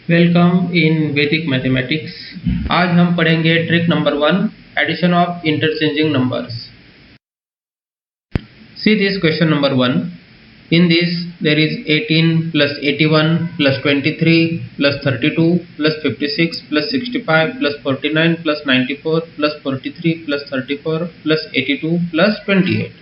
Welcome in वैदिक mathematics. आज हम पढ़ेंगे trick number 1, addition of interchanging numbers. See this question number 1. In this there is 18 plus 81 plus 23 plus 32 plus 56 plus 65 plus 49 plus 94 plus 43 plus 34 plus 82 plus 28.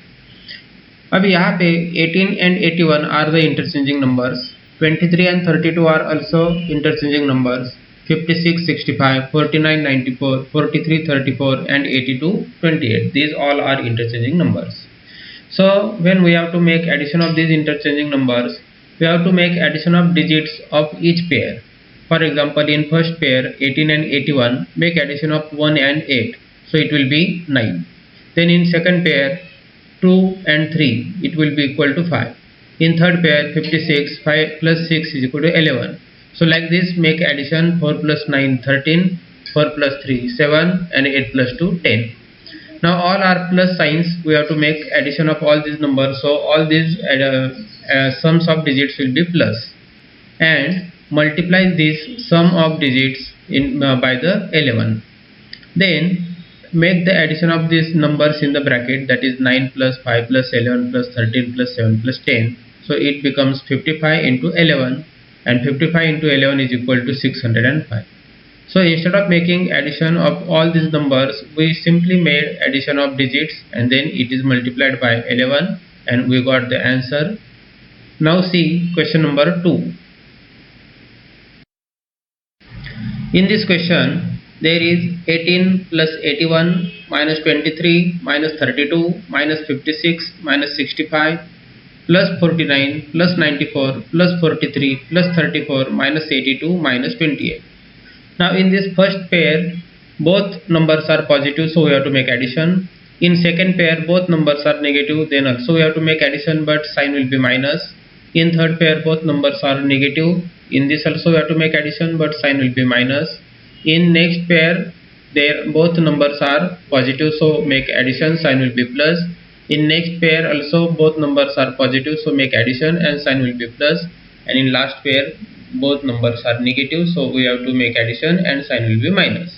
अब यहाँ पे 18 and 81 are the interchanging numbers. 23 and 32 are also interchanging numbers. 56, 65, 49, 94, 43, 34 and 82, 28. These all are interchanging numbers. So when we have to make addition of these interchanging numbers, we have to make addition of digits of each pair. For example, in first pair 18 and 81, make addition of 1 and 8. So it will be 9. Then in second pair 2 and 3, it will be equal to 5. In third pair 56, 5 plus 6 is equal to 11. So like this, make addition 4 plus 9 13, 4 plus 3 7 and 8 plus 2 10. Now all are plus signs, we have to make addition of all these numbers. So all these sums of digits will be plus, and multiply this sum of digits by the 11. Then make the addition of these numbers in the bracket, that is 9 plus 5 plus 11 plus 13 plus 7 plus 10. So it becomes 55 into 11, and 55 into 11 is equal to 605. So instead of making addition of all these numbers, we simply made addition of digits and then it is multiplied by 11 and we got the answer. Now see question number 2. In this question, there is 18 plus 81 minus 23 minus 32 minus 56 minus 65 plus 49 plus 94 plus 43 plus 34 minus 82 minus 28. Now in this first pair, both numbers are positive, so we have to make addition. In second pair, both numbers are negative, then also we have to make addition, but sign will be minus. In third pair, both numbers are negative, in this also we have to make addition, but sign will be minus. In next pair, both numbers are positive, so make addition, sign will be plus. In next pair also both numbers are positive, so make addition and sign will be plus. And in last pair both numbers are negative, so we have to make addition and sign will be minus.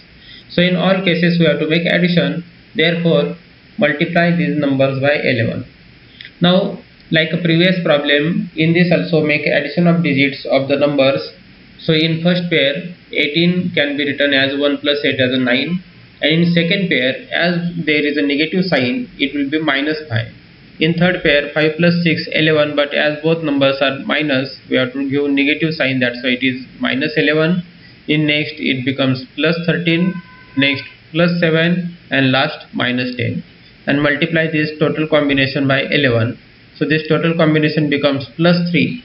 So in all cases we have to make addition, therefore multiply these numbers by 11. Now like a previous problem, in this also make addition of digits of the numbers. So in first pair 18 can be written as 1 plus 8 as a 9, and in second pair, as there is a negative sign, it will be minus 5. In third pair 5 plus 6 11, but as both numbers are minus, we have to give negative sign, that's why it is minus 11. In next it becomes plus 13, next plus 7 and last minus 10, and multiply this total combination by 11. So this total combination becomes plus 3,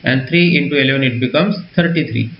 and 3 into 11 it becomes 33.